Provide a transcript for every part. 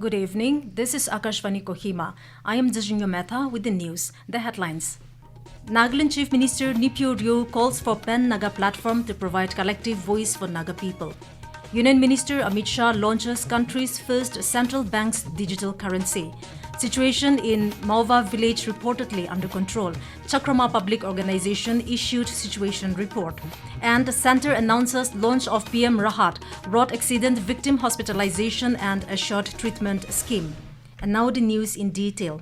Good evening. This is Akashvani Kohima. I am Jajinya Mehta with the news. The headlines. Nagaland Chief Minister Neiphiu calls for Pan-Naga platform to provide collective voice for Naga people. Union Minister Amit Shah launches country's first central bank's digital currency. Situation in Moava village reportedly under control. Chakroma Public Organization issued situation report. And the centre announces launch of PM RAHAT, road accident victim hospitalization and assured treatment scheme. And now the news in detail.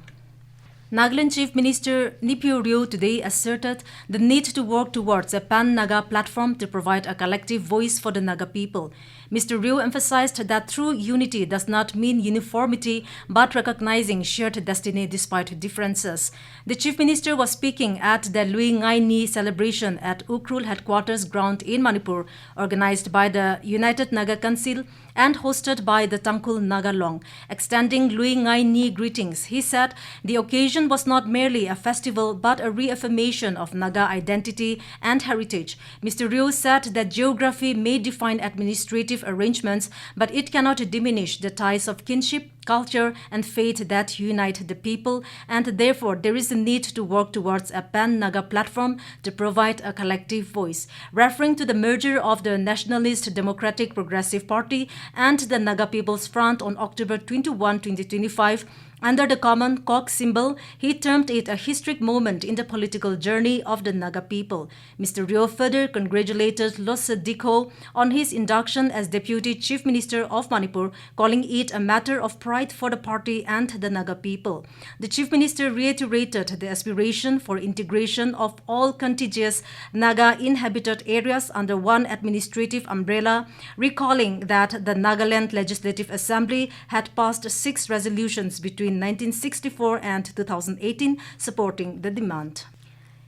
Nagaland Chief Minister Neiphiu today asserted the need to work towards a Pan-Naga platform to provide a collective voice for the Naga people. Mr. Ryu emphasized that true unity does not mean uniformity but recognizing shared destiny despite differences. The Chief Minister was speaking at the Lui Ngai Ni celebration at Ukrul Headquarters Ground in Manipur, organized by the United Naga Council and hosted by the Tangkhul Nagalong. Extending Lui Ngai Ni greetings, he said the occasion was not merely a festival but a reaffirmation of Naga identity and heritage. Mr. Ryu said that geography may define administrative arrangements, but it cannot diminish the ties of kinship, culture and faith that unite the people, and therefore there is a need to work towards a Pan-Naga platform to provide a collective voice. Referring to the merger of the Nationalist Democratic Progressive Party and the Naga People's Front on October 21, 2025, under the common cock symbol, he termed it a historic moment in the political journey of the Naga people. Mr. Ryu further congratulated Losa Dikho on his induction as Deputy Chief Minister of Manipur, calling it a matter of pride for the party and the Naga people. The Chief Minister reiterated the aspiration for integration of all contiguous Naga inhabited areas under one administrative umbrella, recalling that the Nagaland Legislative Assembly had passed 6 resolutions between 1964 and 2018 supporting the demand.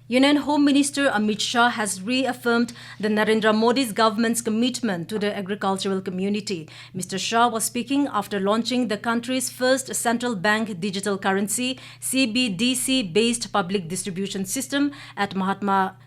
Union Home Minister Amit Shah has reaffirmed the Narendra Modi's government's commitment to the agricultural community. Mr. Shah was speaking after launching the country's first central bank digital currency CBDC-based public distribution system at Mahatma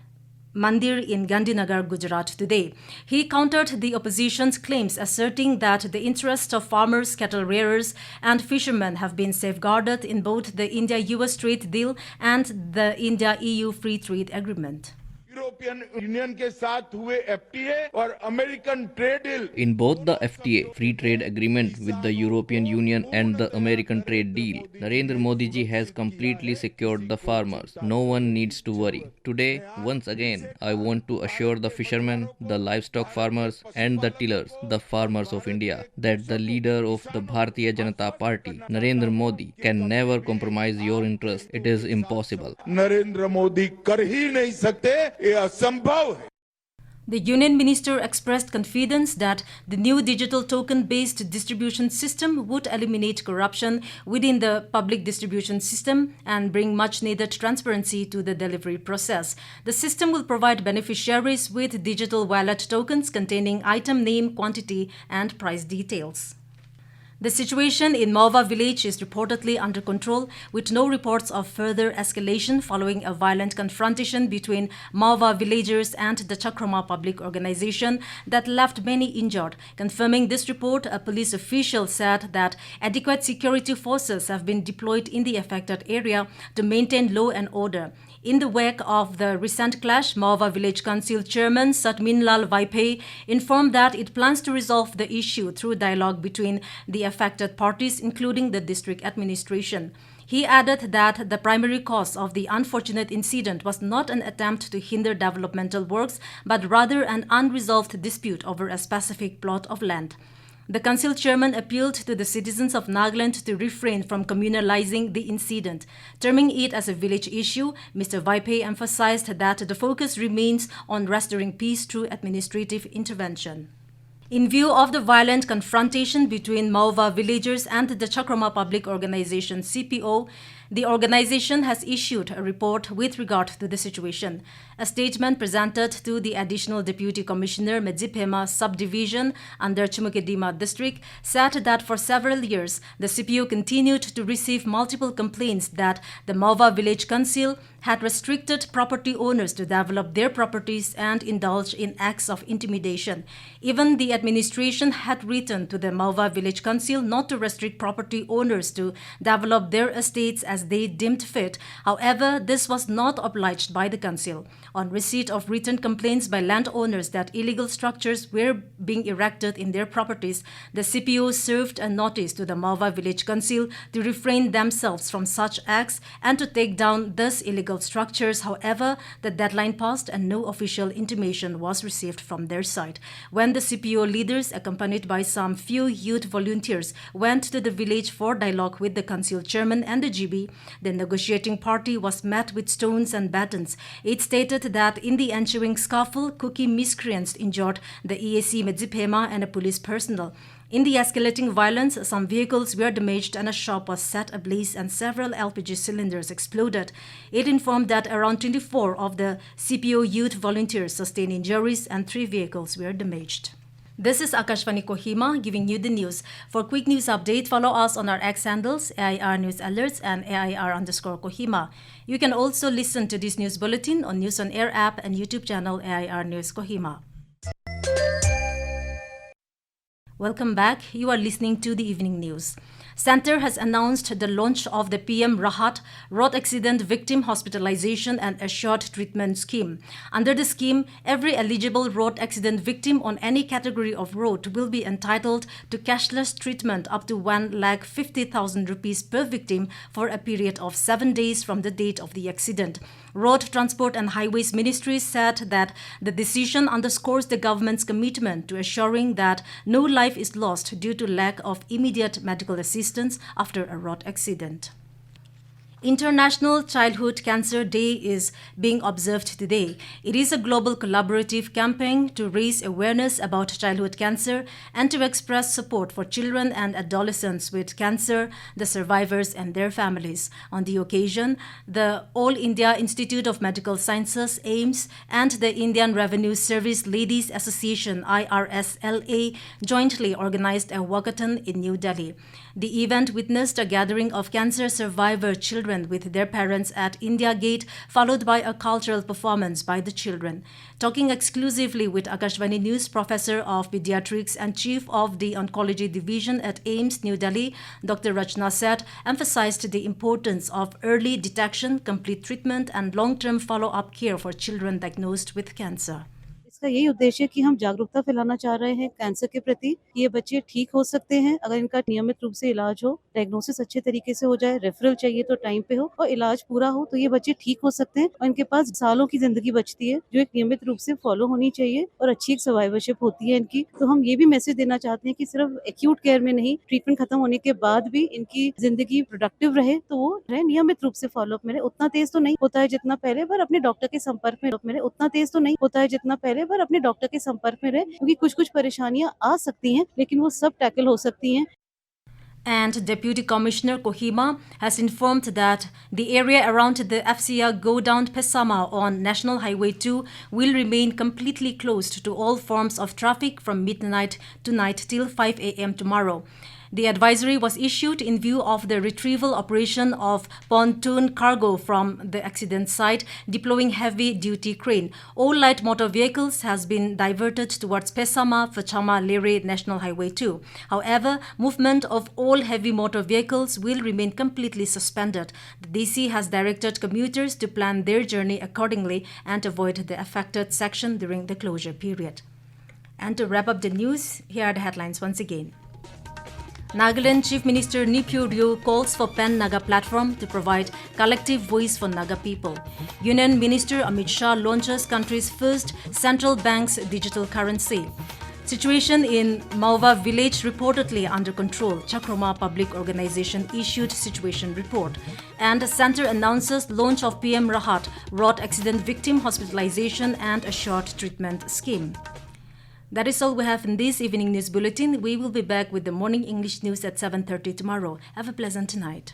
Mandir in Gandhinagar, Gujarat today. He countered the opposition's claims, asserting that the interests of farmers, cattle rearers and fishermen have been safeguarded in both the India-US trade deal and the India-EU free trade agreement. European union के साथ हुए FTA और American trade deal In both the FTA, free trade agreement with the European Union and the American trade deal, Narendra Modi ji has completely secured the farmers. No one needs to worry. Today, once again, I want to assure the fishermen, the livestock farmers and the tillers, the farmers of India, that the leader of the Bharatiya Janata Party, Narendra Modi, can never compromise your interest. It is impossible. Narendra Modi कर ही नहीं सकते, ये असंभव है. The Union Minister expressed confidence that the new digital token-based distribution system would eliminate corruption within the public distribution system and bring much-needed transparency to the delivery process. The system will provide beneficiaries with digital wallet tokens containing item name, quantity and price details. The situation in Moava village is reportedly under control, with no reports of further escalation following a violent confrontation between Moava villagers and the Chakroma Public Organization that left many injured. Confirming this report, a police official said that adequate security forces have been deployed in the affected area to maintain law and order. In the wake of the recent clash, Moava Village Council Chairman Satminlal Vaipai informed that it plans to resolve the issue through dialogue between the affected parties, including the district administration. He added that the primary cause of the unfortunate incident was not an attempt to hinder developmental works, but rather an unresolved dispute over a specific plot of land. The council chairman appealed to the citizens of Nagaland to refrain from communalizing the incident. Terming it as a village issue, Mr. Vaipai emphasized that the focus remains on restoring peace through administrative intervention. In view of the violent confrontation between Moava villagers and the Chakroma Public Organization (CPO), the organization has issued a report with regard to the situation. A statement presented to the Additional Deputy Commissioner Medziphema Subdivision under Chumukedima District said that for several years, the CPO continued to receive multiple complaints that the Moava Village Council had restricted property owners to develop their properties and indulge in acts of intimidation. Even the administration had written to the Moava Village Council not to restrict property owners to develop their estates as they deemed fit. However, this was not obliged by the council. On receipt of written complaints by landowners that illegal structures were being erected in their properties, the CPO served a notice to the Moava Village Council to refrain themselves from such acts and to take down these illegal structures. However, the deadline passed and no official intimation was received from their side. When the CPO leaders, accompanied by some few youth volunteers, went to the village for dialogue with the council chairman and the GB, the negotiating party was met with stones and batons. It stated that in the ensuing scuffle, Kuki miscreants injured the EAC Medzipema and a police personnel. In the escalating violence, some vehicles were damaged and a shop was set ablaze and several LPG cylinders exploded. It informed that around 24 of the CPO youth volunteers sustained injuries and 3 vehicles were damaged. This is Akashvani Kohima giving you the news. For quick news update, follow us on our X handles, AIR News Alerts and AIR_Kohima. You can also listen to this news bulletin on News on Air app and YouTube channel AIR News Kohima. Welcome back. You are listening to the evening news. Center has announced the launch of the PM RAHAT Road Accident Victim Hospitalization and Assured Treatment Scheme. Under the scheme, every eligible road accident victim on any category of road will be entitled to cashless treatment up to 1,50,000 rupees per victim for a period of 7 days from the date of the accident. Road Transport and Highways Ministry said that the decision underscores the government's commitment to assuring that no life is lost due to lack of immediate medical assistance after a road accident. International Childhood Cancer Day is being observed today. It is a global collaborative campaign to raise awareness about childhood cancer and to express support for children and adolescents with cancer, the survivors and their families. On the occasion, the All India Institute of Medical Sciences, AIIMS, and the Indian Revenue Service Ladies Association, IRSLA, jointly organized a walkathon in New Delhi. The event witnessed a gathering of cancer survivor children with their parents at India Gate, followed by a cultural performance by the children. Talking exclusively with Akashvani News, Professor of Pediatrics and Chief of the Oncology Division at AIIMS, New Delhi, Dr. Rachna Seth emphasized the importance of early detection, complete treatment, and long-term follow-up care for children diagnosed with cancer. इसका यही उद्देश्य है कि हम जागरूकता फैलाना चाह रहे हैं कैंसर के प्रति कि ये बच्चे ठीक हो सकते हैं अगर इनका नियमित रूप से इलाज हो, डायग्नोसिस अच्छे तरीके से हो जाए, रेफरल चाहिए तो टाइम पे हो और इलाज पूरा हो तो ये बच्चे ठीक हो सकते हैं और इनके पास सालों की जिंदगी बचती है जो एक नियमित रूप से फॉलो होनी चाहिए और अच्छी एक सर्वाइवरशिप होती है इनकी। तो हम ये भी मैसेज देना चाहते हैं कि सिर्फ एक्यूट केयर में नहीं, ट्रीटमेंट खत्म होने के बाद भी इनकी जिंदगी प्रोडक्टिव रहे तो वो नियमित रूप से फॉलोअप मिले। उतना तेज तो नहीं होता है जितना पहले, पर अपने डॉक्टर के संपर्क में मिले। उतना तेज तो नहीं होता है जितना पहले, पर अपने डॉक्टर के संपर्क में रहे क्योंकि कुछ परेशानियां आ सकती हैं लेकिन वो सब टैकल हो सकती हैं। And Deputy Commissioner Kohima has informed that the area around the FCA go-down Pesama on National Highway 2 will remain completely closed to all forms of traffic from midnight tonight till 5 a.m. tomorrow. The advisory was issued in view of the retrieval operation of pontoon cargo from the accident site, deploying heavy-duty crane. All light motor vehicles has been diverted towards Pesama, Fachama, Lere National Highway 2. However, movement of all heavy motor vehicles will remain completely suspended. The DC has directed commuters to plan their journey accordingly and avoid the affected section during the closure period. And to wrap up the news, here are the headlines once again. Nagaland Chief Minister Neiphiu calls for Pan-Naga platform to provide collective voice for Naga people. Union Minister Amit Shah launches country's first central bank's digital currency. Situation in Moava village reportedly under control. Chakroma Public Organization issued situation report. And the center announces launch of PM RAHAT, Road Accident Victim Hospitalization and Assured Treatment Scheme. That is all we have in this evening news bulletin. We will be back with the morning English news at 7:30 tomorrow. Have a pleasant night.